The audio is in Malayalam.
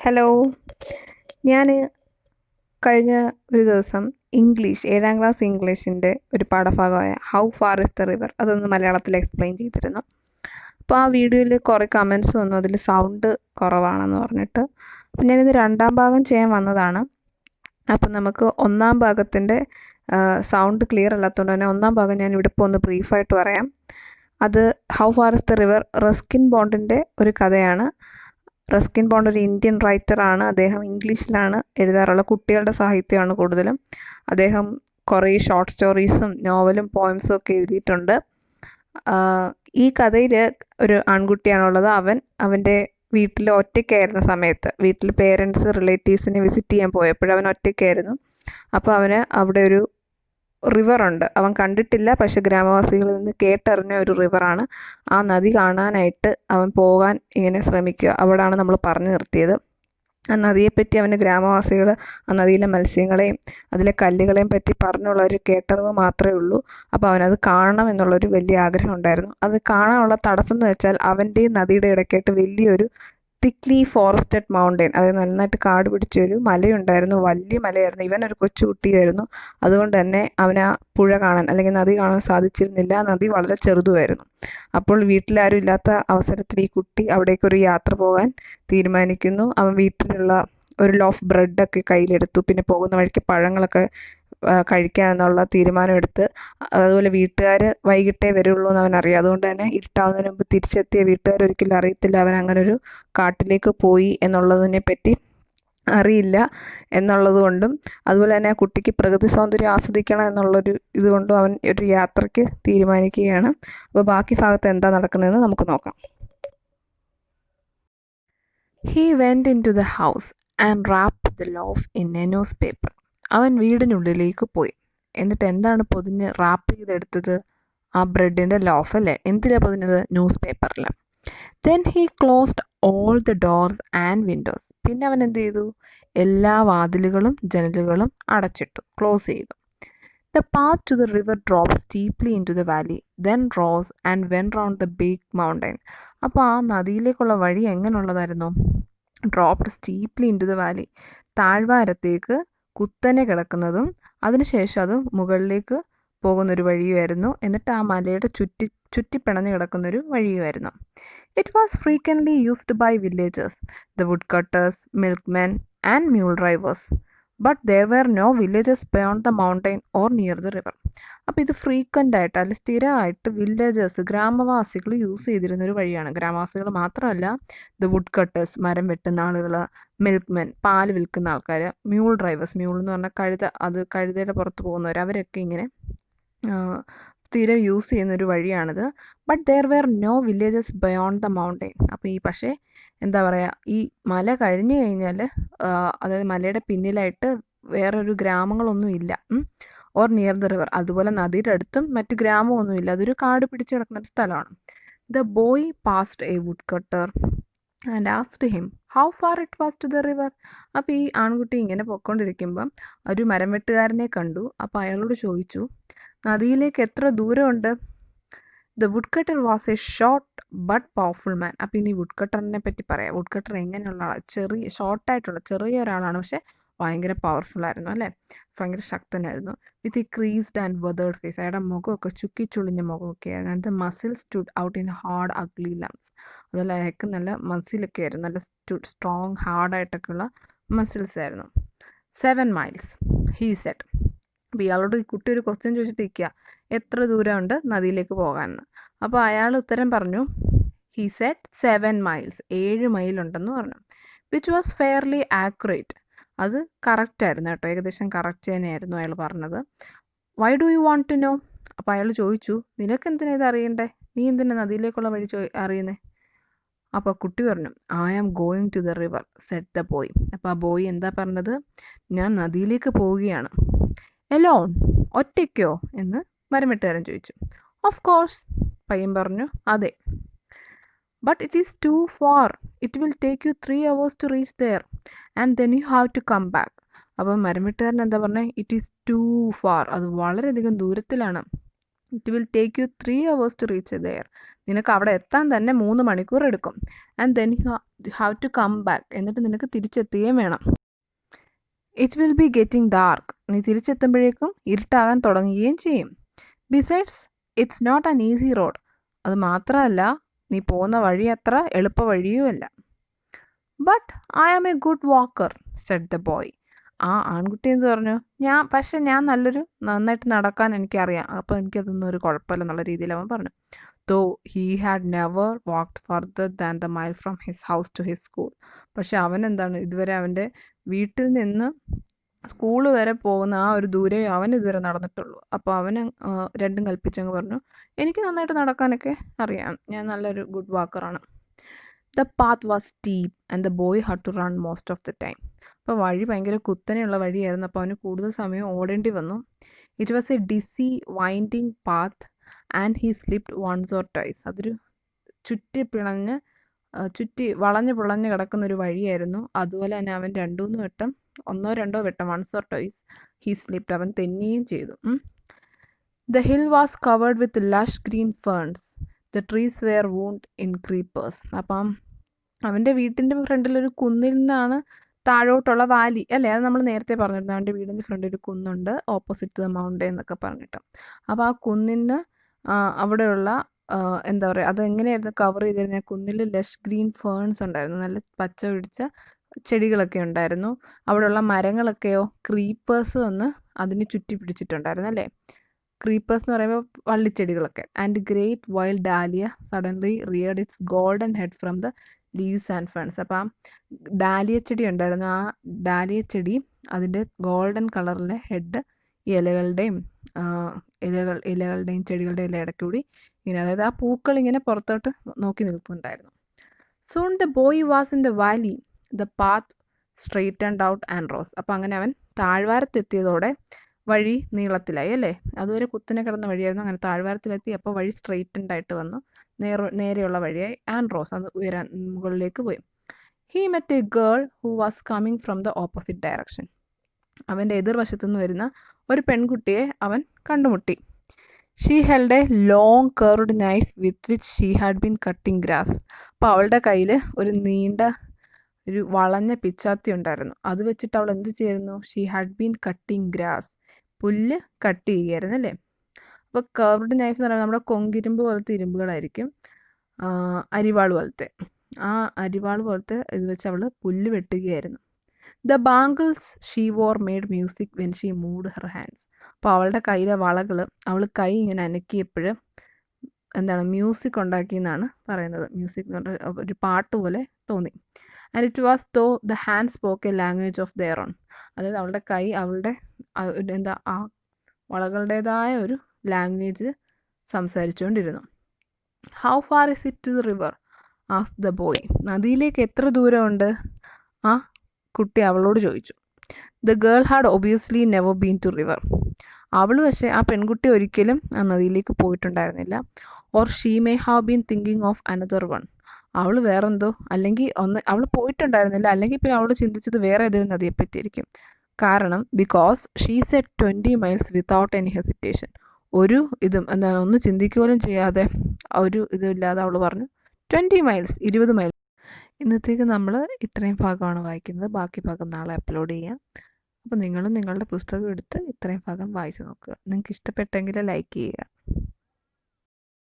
ഹലോ. ഞാൻ കഴിഞ്ഞ ഒരു ദിവസം ഇംഗ്ലീഷ് 7ാം ക്ലാസ് ഇംഗ്ലീഷിൻ്റെ ഒരു പാഠഭാഗമായ how far is the river അതൊന്ന് മലയാളത്തിൽ എക്സ്പ്ലെയിൻ ചെയ്തിരുന്നു. അപ്പോൾ ആ വീഡിയോയിൽ കുറേ കമൻസ് വന്നു, അതിൽ സൗണ്ട് കുറവാണെന്ന് പറഞ്ഞിട്ട്. അപ്പം ഞാനിത് 2ാം ഭാഗം ചെയ്യാൻ വന്നതാണ്. അപ്പം നമുക്ക് 1ാം ഭാഗത്തിൻ്റെ സൗണ്ട് ക്ലിയർ അല്ലാത്തതുകൊണ്ട് തന്നെ 1ാം ഭാഗം ഞാൻ ഇവിടെ ഇപ്പോൾ ഒന്ന് ബ്രീഫായിട്ട് പറയാം. അത് how far is the river Ruskin ബോണ്ടിൻ്റെ ഒരു കഥയാണ്. റസ്കിൻ ബോണ്ട് ഒരു ഇന്ത്യൻ റൈറ്ററാണ്. അദ്ദേഹം ഇംഗ്ലീഷിലാണ് എഴുതാറുള്ളത്. കുട്ടികളുടെ സാഹിത്യമാണ് കൂടുതലും. അദ്ദേഹം കുറേ ഷോർട്ട് സ്റ്റോറീസും നോവലും പോയംസും ഒക്കെ എഴുതിയിട്ടുണ്ട്. ഈ കഥയിൽ ഒരു ആൺകുട്ടിയാണുള്ളത്. അവൻ്റെ വീട്ടിൽ ഒറ്റയ്ക്കായിരുന്ന സമയത്ത്, വീട്ടിൽ പേരൻസ് റിലേറ്റീവ്സിനെ വിസിറ്റ് ചെയ്യാൻ പോയപ്പോൾ അവൻ ഒറ്റയ്ക്കായിരുന്നു. അപ്പോൾ അവന് അവിടെ ഒരു റിവറുണ്ട്. അവൻ കണ്ടിട്ടില്ല, പക്ഷെ ഗ്രാമവാസികളിൽ നിന്ന് കേട്ടറിഞ്ഞ ഒരു റിവറാണ്. ആ നദി കാണാനായിട്ട് അവൻ പോകാൻ ഇങ്ങനെ ശ്രമിക്കുക. അവിടെയാണ് നമ്മൾ പറഞ്ഞു നിർത്തിയത്. ആ നദിയെപ്പറ്റി അവന് ഗ്രാമവാസികൾ ആ നദിയിലെ മത്സ്യങ്ങളെയും അതിലെ കല്ലുകളെയും പറ്റി പറഞ്ഞുള്ള ഒരു കേട്ടറിവ് മാത്രമേ ഉള്ളൂ. അപ്പോൾ അവനത് കാണണം എന്നുള്ളൊരു വലിയ ആഗ്രഹം ഉണ്ടായിരുന്നു. അത് കാണാനുള്ള തടസ്സം എന്ന് വെച്ചാൽ അവൻ്റെയും നദിയുടെ ഇടയ്ക്കായിട്ട് വലിയൊരു തിക്ലി ഫോറസ്റ്റഡ് മൗണ്ടെയിൻ, അതായത് നന്നായിട്ട് കാട് പിടിച്ചൊരു മലയുണ്ടായിരുന്നു. വലിയ മലയായിരുന്നു. ഇവനൊരു കൊച്ചുകുട്ടിയായിരുന്നു. അതുകൊണ്ട് തന്നെ അവന് ആ പുഴ കാണാൻ അല്ലെങ്കിൽ നദി കാണാൻ സാധിച്ചിരുന്നില്ല. നദി വളരെ ചെറുതുമായിരുന്നു. അപ്പോൾ വീട്ടിലാരും ഇല്ലാത്ത അവസരത്തിൽ ഈ കുട്ടി അവിടേക്കൊരു യാത്ര പോകാൻ തീരുമാനിക്കുന്നു. അവൻ വീട്ടിലുള്ള ഒരു ലോഫ് ബ്രെഡൊക്കെ കയ്യിലെടുത്തു. പിന്നെ പോകുന്ന വഴിക്ക് പഴങ്ങളൊക്കെ കഴിക്കാമെന്നുള്ള തീരുമാനമെടുത്ത്. അതുപോലെ വീട്ടുകാർ വൈകിട്ടേ വരുള്ളൂ എന്ന് അവനറിയാം. അതുകൊണ്ട് തന്നെ ഇരുട്ടാവുന്നതിന് മുമ്പ് തിരിച്ചെത്തിയ വീട്ടുകാർ ഒരിക്കലും അറിയത്തില്ല അവൻ അങ്ങനെ ഒരു കാട്ടിലേക്ക് പോയി എന്നുള്ളതിനെ പറ്റി അറിയില്ല എന്നുള്ളത് കൊണ്ടും, അതുപോലെ തന്നെ ആ കുട്ടിക്ക് പ്രകൃതി സൗന്ദര്യം ആസ്വദിക്കണം എന്നുള്ളൊരു ഇതുകൊണ്ടും അവൻ ഒരു യാത്രയ്ക്ക് തീരുമാനിക്കുകയാണ്. അപ്പോൾ ബാക്കി ഭാഗത്ത് എന്താ നടക്കുന്നതെന്ന് നമുക്ക് നോക്കാം. He went into the house and wrapped the loaf in a newspaper. അവൻ വീടിനുള്ളിലേക്ക് പോയി. എന്നിട്ട് എന്താണ് പൊതിഞ്ഞ് റാപ്പ് ചെയ്തെടുത്തത്? ആ ബ്രെഡിൻ്റെ ലോഫ് അല്ലേ. എന്തിനാണ് പൊതിഞ്ഞത്? ന്യൂസ് പേപ്പറിൽ. Then he closed all the doors and Windows. പിന്നെ അവൻ എന്ത് ചെയ്തു? എല്ലാ വാതിലുകളും ജനലുകളും അടച്ചിട്ടു, ക്ലോസ് ചെയ്തു. The path to the river dropped steeply into the valley, then rose and went round the big mountain. അപ്പോൾ ആ നദിയിലേക്കുള്ള വഴി എങ്ങനെയുള്ളതായിരുന്നു? Dropped steeply into the valley, താഴ്വാരത്തേക്ക് കുത്തനെ കിടക്കുന്നതും അതിനുശേഷം അത് മുകളിലേക്ക് പോകുന്നൊരു വഴിയുമായിരുന്നു. എന്നിട്ട് ആ മലയുടെ ചുറ്റിപ്പിണഞ്ഞ് കിടക്കുന്നൊരു വഴിയുമായിരുന്നു. It was frequently used by villagers, the wood cutters, milkmen and mule drivers. But there were no villages beyond the mountain or near the river. അപ്പോൾ ഇത് ഫ്രീക്വൻ്റ് ആയിട്ട് അല്ലെങ്കിൽ സ്ഥിരമായിട്ട് വില്ലേജേഴ്സ്, ഗ്രാമവാസികൾ യൂസ് ചെയ്തിരുന്നൊരു വഴിയാണ്. ഗ്രാമവാസികൾ മാത്രമല്ല, ദ വുഡ് കട്ടേഴ്സ്, മരം വെട്ടുന്ന ആളുകൾ, മിൽക്ക്മെൻ, പാല് വിൽക്കുന്ന ആൾക്കാർ, മ്യൂൾ ഡ്രൈവേഴ്സ്, മ്യൂൾ എന്ന് പറഞ്ഞാൽ കഴുത, അത് കഴുതയുടെ പുറത്ത് പോകുന്നവർ, അവരൊക്കെ ഇങ്ങനെ സ്ഥിരം യൂസ് ചെയ്യുന്നൊരു വഴിയാണിത്. But there were no villages beyond the mountain. അപ്പോൾ ഈ പക്ഷേ എന്താ പറയുക, ഈ മല കഴിഞ്ഞു കഴിഞ്ഞാൽ, അതായത് മലയുടെ പിന്നിലായിട്ട് വേറൊരു ഗ്രാമങ്ങളൊന്നും ഇല്ല. ഓർ നിയർ ദ റിവർ, അതുപോലെ നദിയുടെ അടുത്തും മറ്റ് ഗ്രാമമൊന്നുമില്ല. അതൊരു കാട് പിടിച്ച് കിടക്കുന്നൊരു സ്ഥലമാണ്. The boy passed a wood cutter and asked him how far it was to the river. അപ്പോൾ ഈ ആൺകുട്ടി ഇങ്ങനെ പൊയ്ക്കൊണ്ടിരിക്കുമ്പം ഒരു മരം വെട്ടുകാരനെ കണ്ടു. അപ്പോൾ അയാളോട് ചോദിച്ചു, നദിയിലേക്ക് എത്ര ദൂരമുണ്ട്? The would cutter was A short but powerful മാൻ. അപ്പോൾ ഇനി വുഡ് കട്ടറിനെ പറ്റി പറയാം. വുഡ് കട്ടർ എങ്ങനെയുള്ള ആളാണ്? ഷോർട്ടായിട്ടുള്ള ചെറിയ ഒരാളാണ്, പക്ഷേ ഭയങ്കര പവർഫുൾ ആയിരുന്നു അല്ലേ, ഭയങ്കര ശക്തനായിരുന്നു. With a creased and weathered face, അയാളുടെ മുഖമൊക്കെ ചുക്കിച്ചുളിഞ്ഞ മുഖമൊക്കെ ആയിരുന്നു. And the muscle stood out in hard ugly lumps. അതുപോലെ അയാൾക്ക് നല്ല മസിലൊക്കെ ആയിരുന്നു, നല്ല സ്ട്രോങ് ഹാർഡായിട്ടൊക്കെയുള്ള മസിൽസ് ആയിരുന്നു. 7 miles, ഹീ സെഡ്. അപ്പോൾ ഇയാളോട് ഈ കുട്ടി ഒരു ക്വസ്റ്റ്യൻ ചോദിച്ചിട്ടിരിക്കുക, എത്ര ദൂരമുണ്ട് നദിയിലേക്ക് പോകാമെന്ന്. അപ്പോൾ അയാൾ ഉത്തരം പറഞ്ഞു, ഹീ സെഡ് 7 miles, 7 മൈൽ ഉണ്ടെന്ന് പറഞ്ഞു. വിച്ച് വാസ് ഫെയർലി ആക്യുറേറ്റ്, അത് കറക്റ്റായിരുന്നു കേട്ടോ, ഏകദേശം കറക്റ്റ് തന്നെയായിരുന്നു അയാൾ പറഞ്ഞത്. Why do you want to know? അപ്പോൾ അയാൾ ചോദിച്ചു, നിനക്ക് എന്തിനാ ഇത് അറിയണ്ടേ? നീ എന്തിനാ നദിയിലേക്കുള്ള വഴി അറിയുന്നേ? അപ്പോൾ കുട്ടി പറഞ്ഞു, I am going to the river said the boy. അപ്പോൾ ആ ബോയ് എന്താ പറഞ്ഞത്? ഞാൻ നദിയിലേക്ക് പോവുകയാണ്. എലോൺ, ഒറ്റയ്ക്കോ എന്ന് മരം വെട്ടുകാരൻ ചോദിച്ചു. ഓഫ് കോഴ്സ്, പയ്യൻ പറഞ്ഞു, അതെ. But it is too far, it will take you 3 hours to reach there and then you have to come back. അപ്പോൾ മരം വെട്ടുകാരൻ എന്താ പറഞ്ഞത്? ഇറ്റ് ഈസ് ടു ഫാർ, അത് വളരെയധികം ദൂരത്തിലാണ്. It will take you 3 hours to reach there. നിനക്ക് അവിടെ എത്താൻ തന്നെ 3 മണിക്കൂർ എടുക്കും. And then you have to come back. എന്നിട്ട് നിനക്ക് തിരിച്ചെത്തുകയും വേണം. It will be getting dark. നീ തിരിച്ചെത്തുമ്പോഴേക്കും ഇരുട്ടാകാൻ തുടങ്ങുകയും ചെയ്യും. Besides it's not an easy road. അത് മാത്രമല്ല, നീ പോകുന്ന വഴി അത്ര എളുപ്പ വഴിയുമല്ല. But I am a good walker said the boy. ആ ആൺകുട്ടി എന്ന് പറഞ്ഞു, പക്ഷെ ഞാൻ നന്നായിട്ട് നടക്കാൻ എനിക്കറിയാം, അപ്പോൾ എനിക്കതൊന്നും ഒരു കുഴപ്പമില്ലെന്നുള്ള രീതിയിൽ അവൻ പറഞ്ഞു. Though he had never walked farther than the mile from his house to his school. പക്ഷെ അവൻ എന്താണ്, ഇതുവരെ അവൻ്റെ വീട്ടിൽ നിന്ന് സ്കൂള് വരെ പോകുന്ന ആ ഒരു ദൂരെ അവൻ ഇതുവരെ നടന്നിട്ടുള്ളൂ. അപ്പോൾ അവന് രണ്ടും കൽപ്പിച്ചങ്ങ് പറഞ്ഞു, എനിക്ക് നന്നായിട്ട് നടക്കാനൊക്കെ അറിയാം, ഞാൻ നല്ലൊരു ഗുഡ് വാക്കറാണ്. The path was steep and the boy had to run most of the time. അപ്പോൾ വഴി ഭയങ്കര കുത്തനെയുള്ള വഴിയായിരുന്നു, അപ്പോൾ അവന് കൂടുതൽ സമയം ഓടേണ്ടി വന്നു. It was a dizzy winding path and he slipped once or twice. അതൊരു ചുറ്റി വളഞ്ഞ് പുളഞ്ഞ് കിടക്കുന്നൊരു വഴിയായിരുന്നു. അതുപോലെ തന്നെ അവൻ ഒന്നോ രണ്ടോ വട്ടം once or twice he slipped, അവൻ തെന്നുകയും ചെയ്തു. The hill was covered with lush green ferns. The trees were wound in creepers. അപ്പം അവൻ്റെ വീട്ടിൻ്റെ ഫ്രണ്ടിലൊരു കുന്നിൽ നിന്നാണ് താഴോട്ടുള്ള വാലി അല്ലേ, അത് നമ്മൾ നേരത്തെ പറഞ്ഞിരുന്നു. അവൻ്റെ വീടിൻ്റെ ഫ്രണ്ടിൽ ഒരു കുന്നുണ്ട്, ഓപ്പോസിറ്റ് ദ മൗണ്ടൻ എന്നൊക്കെ പറഞ്ഞിട്ട്. അപ്പോൾ ആ കുന്നിന് അവിടെയുള്ള എന്താ പറയുക, അതെങ്ങനെയായിരുന്നു കവർ ചെയ്തിരുന്നത്? കുന്നിൽ ലഷ് ഗ്രീൻ ഫേൺസ് ഉണ്ടായിരുന്നു, നല്ല പച്ച പിടിച്ച ചെടികളൊക്കെ ഉണ്ടായിരുന്നു. അവിടെയുള്ള മരങ്ങളൊക്കെയോ ക്രീപ്പേഴ്സ് വന്ന് അതിന് ചുറ്റി പിടിച്ചിട്ടുണ്ടായിരുന്നു അല്ലേ. ക്രീപ്പേഴ്സ് എന്ന് പറയുമ്പോൾ വള്ളിച്ചെടികളൊക്കെ. And great wild dahlia suddenly reared its golden head from the leaves and ferns. അപ്പം ആ ഡാലിയ ചെടി ഉണ്ടായിരുന്നു, ആ ഡാലിയ ചെടി അതിൻ്റെ ഗോൾഡൻ കളറിലെ ഹെഡ് ഈ ഇലകളുടെയും ചെടികളുടെയും എല്ലാം ഇടയ്ക്കൂടി ഇങ്ങനെ, അതായത് ആ പൂക്കൾ ഇങ്ങനെ പുറത്തോട്ട് നോക്കി നിൽക്കുന്നുണ്ടായിരുന്നു. Soon the boy was in the valley, the path straightened out and rose. അപ്പം അങ്ങനെ അവൻ താഴ്വാരത്തെത്തിയതോടെ വഴി നീളത്തിലായി അല്ലേ. അതുവരെ കുത്തിനെ കിടന്ന വഴിയായിരുന്നു, അങ്ങനെ താഴ്വാരത്തിലെത്തി അപ്പോൾ വഴി സ്ട്രെയിറ്റൻഡ് ആയിട്ട് വന്നു, നേരെയുള്ള വഴിയായി. ആൻഡ് റോസ്, അത് മുകളിലേക്ക് പോയി. He met A girl who was coming from the opposite direction. അവൻ്റെ എതിർവശത്തുനിന്ന് വരുന്ന ഒരു പെൺകുട്ടിയെ അവൻ കണ്ടുമുട്ടി. She held A long curved knife with which she had been cutting grass. അപ്പോൾ അവളുടെ കയ്യിൽ ഒരു വളഞ്ഞ പിച്ചാത്തി ഉണ്ടായിരുന്നു. അത് വെച്ചിട്ട് അവൾ എന്ത് ചെയ്യുന്നു? She had been cutting grass, പുല്ല് കട്ട് ചെയ്യുകയായിരുന്നു അല്ലേ. അപ്പോൾ കർവ്ഡ് നൈഫ് എന്ന് പറയുമ്പോൾ നമ്മുടെ കൊങ്കിരുമ്പ് പോലത്തെ ഇരുമ്പുകളായിരിക്കും, അരിവാൾ പോലത്തെ. ആ അരിവാൾ പോലത്തെ ഇത് വെച്ച് അവൾ പുല്ല് വെട്ടുകയായിരുന്നു. The bangles she wore made music when she moved her hands. അപ്പോൾ അവളുടെ കയ്യിലെ വളകൾ, അവൾ കൈ ഇങ്ങനെ അനക്കിയപ്പോൾ എന്താണ് മ്യൂസിക് ഉണ്ടാക്കി എന്നാണ് പറയുന്നത്. മ്യൂസിക് എന്ന് പറഞ്ഞാൽ ഒരു പാട്ട് പോലെ തോന്നി. And it was though the hand spoke a language of their own. അതായത് അവളുടെ കൈ ആ വളകളുടേതായ ഒരു ലാംഗ്വേജ് സംസാരിച്ചുകൊണ്ടിരുന്നു. How far is it to the river asked the boy. നദിയിലേക്ക് എത്ര ദൂരമുണ്ട്? ആ കുട്ടി അവളോട് ചോദിച്ചു. The girl had obviously never been to river. പക്ഷേ ആ പെൺകുട്ടി ഒരിക്കലും ആ നദിയിലേക്ക് പോയിട്ടുണ്ടായിരുന്നില്ല. Or she may have been thinking of another one. അവൾ വേറെന്തോ, അല്ലെങ്കിൽ അവൾ പോയിട്ടുണ്ടായിരുന്നില്ല, അല്ലെങ്കിൽ പിന്നെ അവൾ ചിന്തിച്ചത് വേറെ ഏതെങ്കിലും നദിയെ പറ്റിയിരിക്കും. കാരണം because she said 20 miles without any hesitation. ഒന്ന് ചിന്തിക്കുക പോലും ചെയ്യാതെ, ഒരു ഇതുമില്ലാതെ അവൾ പറഞ്ഞു 20 miles, 20 മൈൽ. ഇന്നത്തേക്ക് നമ്മൾ ഇത്രയും ഭാഗമാണ് വായിക്കുന്നത്, ബാക്കി ഭാഗം നാളെ അപ്ലോഡ് ചെയ്യാം. അപ്പോൾ നിങ്ങളും നിങ്ങളുടെ പുസ്തകം എടുത്ത് ഇത്രയും ഭാഗം വായിച്ച് നോക്കുക. നിങ്ങൾക്ക് ഇഷ്ടപ്പെട്ടെങ്കിൽ ലൈക്ക് ചെയ്യുക.